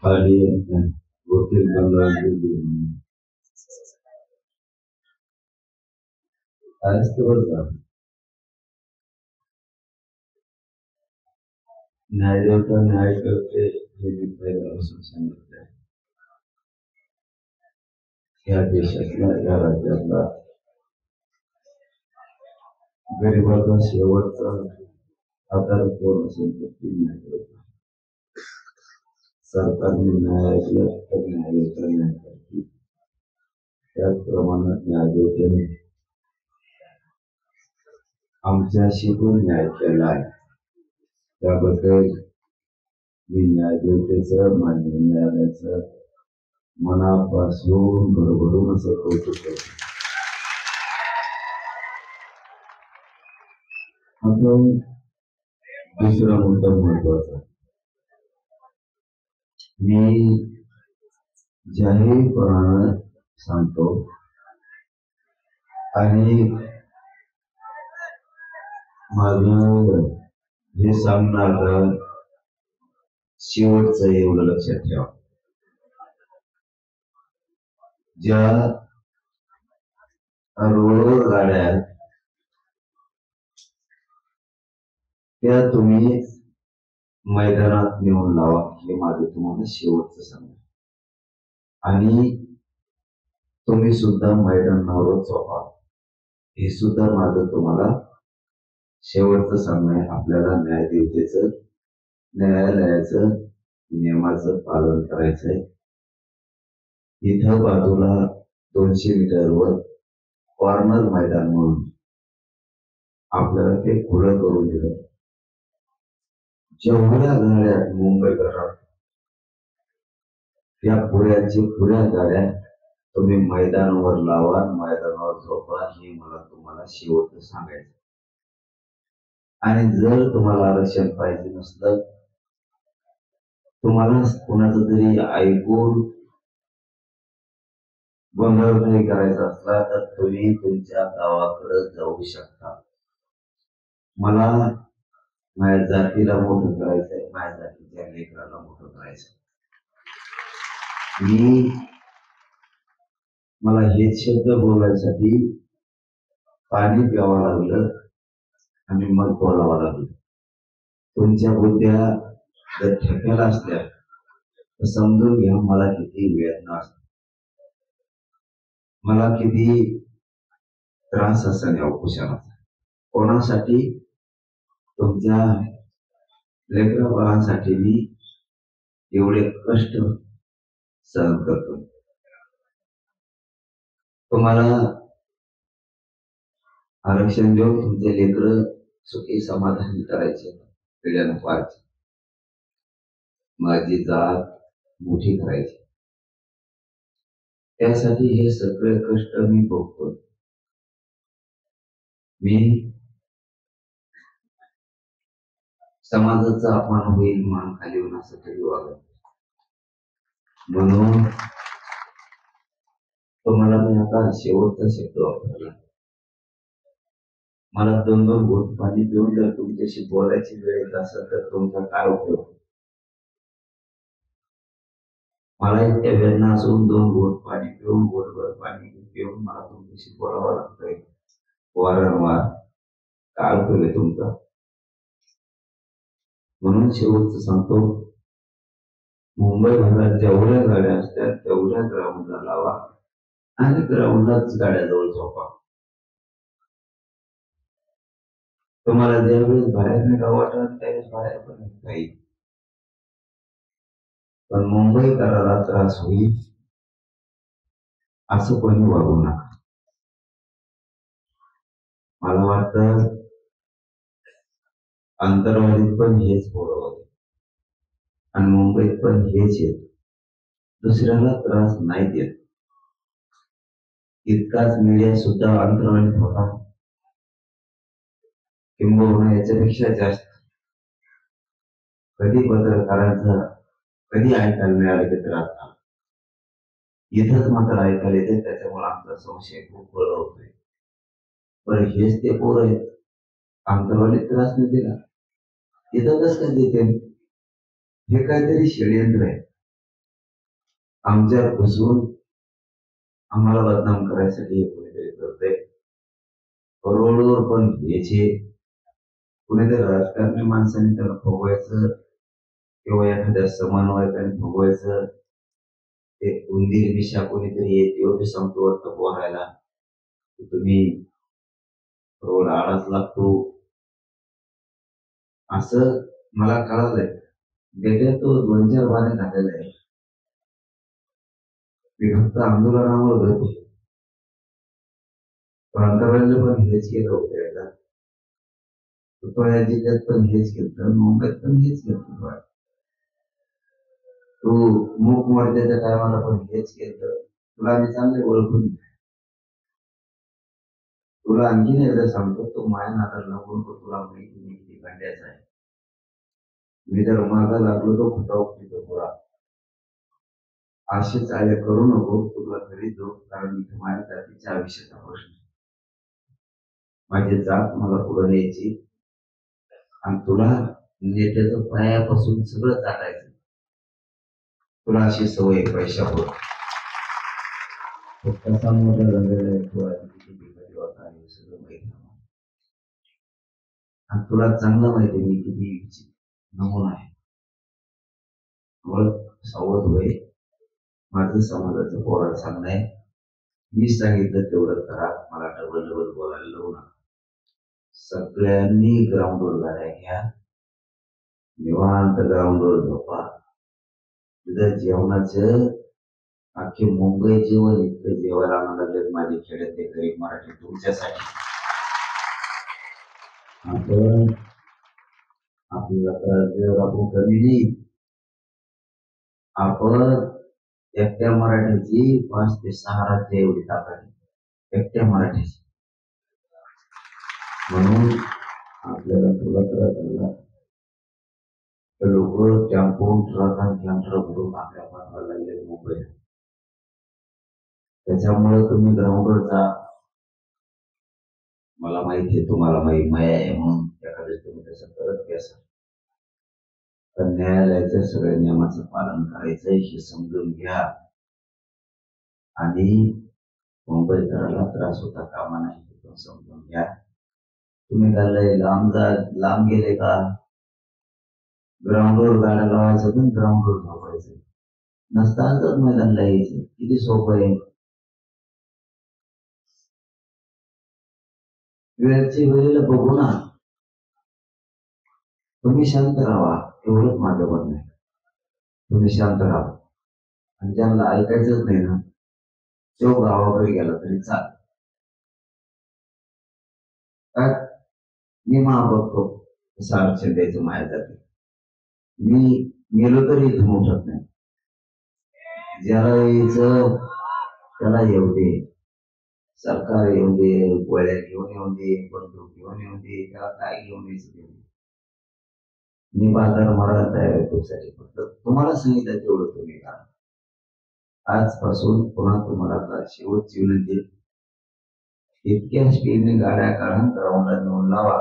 खाली वकील बनवायची न्यायदेवता न्याय करते हे मी पहिल्यापासून सांगितलं आहे. या देशातला या राज्यातला गरिबाचा शेवटचा आधार कोण असेल तर ती न्यायदेवता. सरकारने न्याय ऐकलं तर न्यायदेवता न्याय करते. त्याचप्रमाणे न्यायदेवतेने आमच्याशी पण न्याय केला आहे. त्याबद्दल मी न्यायदेवतेचं मान्य न्यायालयाचं मनापासून भरभरून असं कौतुक करतो. आता दुसरा मुद्दा महत्वाचा, मी जाहीरपणाने सांगतो आणि माझं हे सांगणार शेवटचं एवढं लक्षात ठेवा, ज्या रोडवर गाड्या आहेत त्या तुम्ही मैदानात नेऊन लावा, हे माझं तुम्हाला शेवटचं सांगणं. आणि तुम्ही सुद्धा मैदानावर झोपा, हे सुद्धा माझं तुम्हाला शेवटचं सांगणं आहे. आपल्याला न्यायदेवतेचं न्यायालयाचं नियमाचं पालन करायचंय. इथं बाजूला 200 मीटरवर कॉर्नर मैदान म्हणून आपल्याला ते खुलं करून दिलं. जेवढ्या गाड्या मुंबईकरात त्या पुऱ्या गाड्या तुम्ही मैदानावर लावा, मैदानावर झोपा, हे मला तुम्हाला शेवटचं सांगायचं. आणि जर तुम्हाला आरक्षण पाहिजे नसलं, तुम्हाला कोणाचं तरी ऐकून गोंधळ नाही करायचा असला तर तुम्ही तुमच्या गावाकडे जाऊ शकता. मला माझ्या जातीला मोठं करायचंय, माझ्या जातीच्या लेकराला मोठं करायचंय. मला हेच शब्द बोलायसाठी पाणी प्यावं लागलं आणि मग बोलावं लागलं. तुमच्या बुद्ध्या जर ठेक्याला असल्या तर समजून घ्या मला किती वेदना असते, मला किती त्रास असेल या उपोषणाचा. कोणासाठी? तुमच्या लेकरा बाळांसाठी मी एवढे कष्ट सहन करतो. तुम्हाला आरक्षण देऊन तुमचे लेकर सुखी समाधानी करायचे, पिढ्यानं पाहायचे, माझी जात मोठी करायची. त्यासाठी हे सगळे कष्ट मी भोगतो. मी समाजाचा अपमान होईल, मान खाली होईल असं कधी वागत. म्हणून तुम्हाला मी आता शेवटचा शब्द वापरला. मला 2-2 घोट पाणी पिऊन जर तुमच्याशी बोलायची वेळ येत असेल तर तुमचा काय उपयोग? मला इतक्या वेदना असून 2 घोट पाणी पिऊन, घोटभर पाणी पिऊन मला तुमच्याशी बोलावं लागतंय वारंवार. काय उपयोग आहे तुमचा? म्हणून शेवटचं सांगतो, मुंबई भागात जेवढ्या गाड्या असतात तेवढ्या ग्राउंडला लावा आणि ग्राउंडलाच गाड्याजवळ झोपा. तुम्हाला ज्यावेळेस बाहेर निघावं वाटत त्यावेळेस बाहेर पण निघता येईल, पण मुंबईकराला त्रास होईल असं कोणी वागू नका. मला वाटतं अंतरवालीत पण हेच पोरं होते आणि मुंबईत पण हेच येत, दुसऱ्याला त्रास नाही देत. इतकाच मीडिया सुद्धा अंतरवालीत होता, किंबहुना याच्यापेक्षा जास्त. कधी पत्रकारांचं कधी ऐकायला मिळालं की त्रास झाला, इथंच मात्र ऐकायला येते. त्याच्यामुळे आमचा संशय खूप बळ होतोय. पण हेच ते पोरं आहेत, अंतरवालीत त्रास नाही दिला, इथं कसं काय देते? हे काहीतरी षडयंत्र आहे. आमच्या घुसून आम्हाला बदनाम करायसाठी हे कोणीतरी करतंय. रोडवर पण याचे कुणीतरी राजकारणी माणसाने त्याला फुगवायचं किंवा एखाद्या समन्वयकाने फुगवायचं. ते उंदीर मिशा कोणीतरी येते बी सांगतो वाटतं पोहायला तुम्ही रोड आडाच लागतो असं मला कळालंय. गेल्या तो 2-4 बारे झालेला आहे. मी फक्त आंदोलनावर होतो. प्रांताबाईला पण हेच केलं होतं एकदा. पुतळ्या जिल्ह्यात पण हेच केलं, मुंबईत पण हेच केलं. तू मूक मोर्चाच्या टायमाला पण हेच केलं. तुला मी चांगले ओळखून तुला आणखीन एकदा सांगतो, तो माया नादाला नको. तुला माहिती मी किती गंड्याचा आहे. मी जर मागा लागलो तो खोटा उठतो पुरा. असे चाळे करू नको. तुला घरी जाऊ, कारण इथे माझ्या जातीच्या आयुष्याचा प्रश्न. माझी जात मला पुढे न्यायची आणि तुला नेत्याचं पायापासून सगळं चाटायचं. तुला अशी सवय पैशावर कसा मोठा झालेला आहे तो किती बिघडली होता हे सगळं माहिती. आणि तुला चांगलं माहिती मी किती नमुना आहे. सावध होय. माझं समाजाचं पोराला सांगणं आहे. मी सांगितलं तेवढं करा. मला डबल बोलायला लावू नका. सगळ्यांनी ग्राउंडवर गाड्या घ्या. निवांत ग्राउंडवर झोपा. तिथं जेवणाचं अख्खी मुंबई जेवण इतकं जेवायला आणायला लागले माझे खेड्यातले गरीब मराठी तुमच्यासाठी. आपण आपल्याला त्रास आपण कमी नाही. आपण एकट्या मराठीची 5 ते 6 राज्य एवढी ताकद एकट्या मराठीची. म्हणून आपल्याला तुला त्रास झाला तर लोक टेम्पो ट्रक आणि कॅन्टर भरून आपल्या पाठवायला लागले मुंबईला. त्याच्यामुळे तुम्ही ग्राउंडवर जा. मला माहिती आहे तुम्हाला माया आहे म्हणून एखाद्या तुम्ही तसं करत घ्या. तर न्यायालयाच्या सगळ्या नियमाचं पालन करायचं हे समजून घ्या. आणि मुंबईकराला त्रास होता कामा नाही समजून घ्या. तुम्ही काय लांब गेले का? ग्राउंडवर गाड्या लावायचं पण ग्राउंडवर झोपायचं नसताच मैदानला यायचं. किती सोपं आहे. वेळची वेळेला बघू ना. तुम्ही शांत राहा एवढंच माझं म्हणणं आहे. तुम्ही शांत राहा आणि ज्यांना ऐकायचंच नाही ना तो गावाकडे गेला तरी चाल. मी बघतो कसं आरक्षण द्यायचं माझ्या जाती. मी गेलो तरी इथून उठत नाही. ज्याला यायचं त्याला येऊ दे. सरकार येऊ दे, गोळ्या घेऊन येऊ दे, बंदूक घेऊन येऊ दे, त्याला काय घेऊन यायचं. मी बाजार मारायला तयार आहे तुमच्यासाठी. फक्त तुम्हाला सांगितलं तेवढं तुम्ही करा. आजपासून पुन्हा तुम्हाला शेवटची विनंती, इतक्या स्पीडने गाड्या काढून ग्राउंडला नेऊन लावा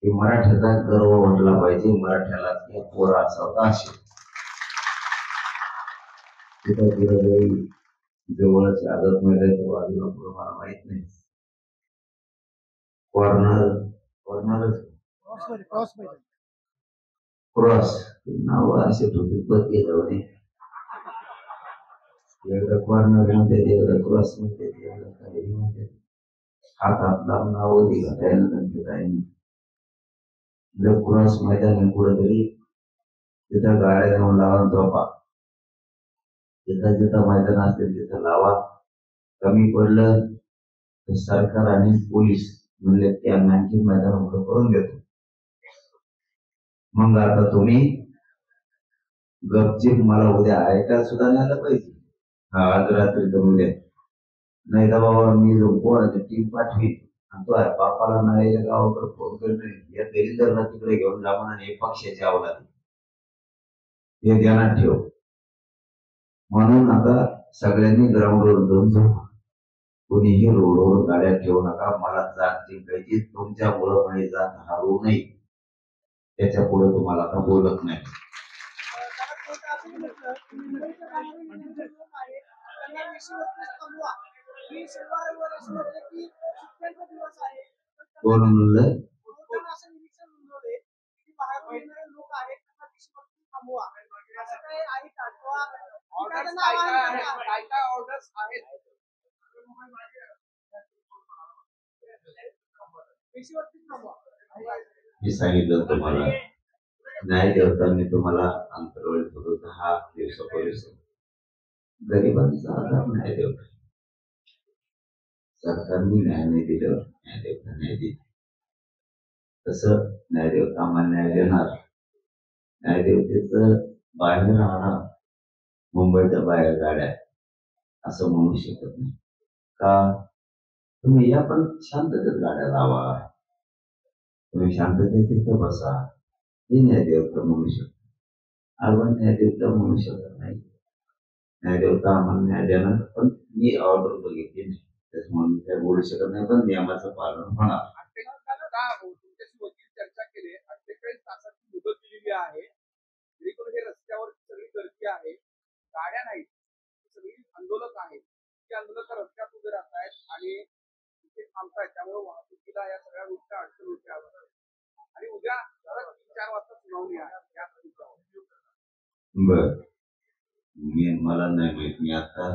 की मराठ्याचा गर्व वाटला पाहिजे. मराठ्याला पोरा असावा असे. तिथं जवळच आझाद मैदानाच्या बाजूला पुढे मला माहित नाही क्रॉस नाव असे ठोके एकदा कॉर्नर म्हणते एकदा क्रॉस म्हणते एकदा काही म्हणते. हातात नाव जर क्रॉस मैदान कुठेतरी तिथं गाड्या जाऊन लावा झोपा. जिथं जिथं मैदान असतील तिथं लावा. कमी पडलं तर सरकार आणि पोलीस म्हणले त्यांना आणखी मैदान मोठं करून देतो. मग आता तुम्ही गपचीप मला उद्या ऐकायला सुद्धा नाही पाहिजे. आज रात्री करून द्या. नाही तर बाबा मी जो पोराची टीम पाठवी आणि तो बापाला नाही गावाकडे फोन करत या दलिंदरला तिकडे घेऊन जा म्हणून पक्षाची अवलाद हे ध्यानात ठेव. म्हणून आता सगळ्यांनी ग्राउंडवर जाऊन झोपा. कोणीही रोडवर गाड्या ठेवू नका. मला जात जिंकायची. तुमच्यामुळं माझी जात हरवू नये त्याच्या पुढे तुम्हाला आता बोलत नाही. कोण म्हणलं? मी सांगितलं तुम्हाला न्याय देवता मी तुम्हाला अंतर्वेळेत होतो 10 दिवसापूर्वी गरिबांचा आधार न्याय देवता. सरकारने न्याय नाही दिल्यावर न्याय देवता न्याय देईल. तसं न्याय देवता आम्हाला न्याय देणार. न्याय देवतेचं बाहेर राहणार मुंबईच्या बाहेर गाड्या असं म्हणू शकत नाही का. तुम्ही या पण शांततेत गाड्या लावा, तुम्ही शांततेत तिथं बसा. हे न्यायदेवता म्हणू शकतो. आपण न्यायदेवता म्हणू शकत नाही. न्यायदेवता आम्हाला न्याय देणार, पण मी ऑर्डर बघितली नाही त्याच्यामुळे मी काय बोलू शकत नाही, पण नियमाचं पालन होणार. तुमच्याशी वकील चर्चा केली, 48 तासाची मुदत दिलेली आहे. हे रस्त्यावर सगळी गर्दी आहे, गाड्या नाहीत, सगळी आंदोलक आहेत. ती आंदोलक रस्त्यात उभे राहत आहेत आणि तिथे थांबतायत. त्यामुळे वाहतुकीला या सगळ्या गोष्टी अडचण होते आणि उद्या 3-4 वाजता सुनावणी आहे या बर. मला नाही माहित. मी आता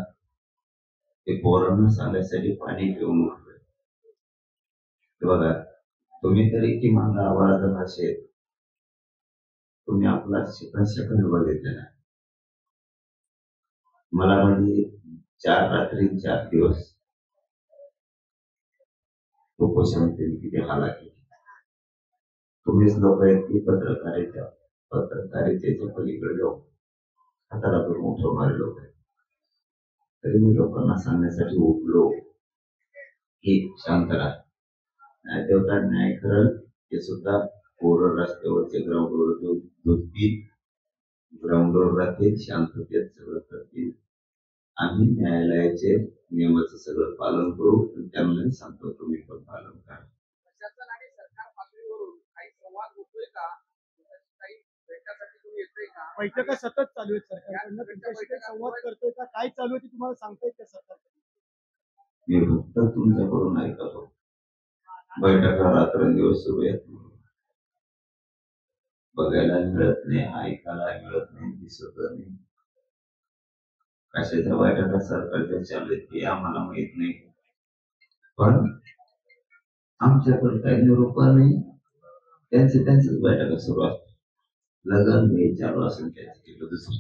ते पोरांना सांगायसाठी पाणी पिऊन उठलोय. बघा, तुम्ही तरी किमान गावाला भाषेत तुम्ही आपला सेकंद बघितलेला. मला म्हणजे 4 रात्री 4 दिवस उपोषणातील किती हाला केली. तुम्हीच लोक आहेत की पत्रकारितेच्या पलीकडे जाऊन हाताला करून उठवणारे लोक आहेत. तरी मी लोकांना सांगण्यासाठी उठलो की शांत राहा. न्याय देवता न्याय करल. हे सुद्धा पोरं रस्त्यावरचे ग्राउंडवर राहतील, शांततेत सगळं करतील. आम्ही न्यायालयाचे नियमाचं सगळं पालन करू. त्यांना सांगतो तुम्ही पण पालन करा. प्रशासन आणि सरकार पातळीवरून काही संवाद होतोय का? काही भेटण्यासाठी तुम्ही येतोय का? बैठका सतत चालू आहेत सरकारकडनं. तुमच्याशी काही संवाद करतोय का? काय चालू आहे ते तुम्हाला सांगता येत का सरकारकडे? मी फक्त तुमच्याकडून ऐकतो. बैठका रात्रंदिवस सुरू आहेत, बघायला मिळत नाही, ऐकायला मिळत नाही, दिसत नाही. कशाच्या बैठका सरकारच्या चालू आहेत ते आम्हाला माहित नाही, पण आमच्याकडे काही निरोप नाही. त्यांच्याच बैठका सुरू असतात. लगन चालू असेल त्यांची दुसरी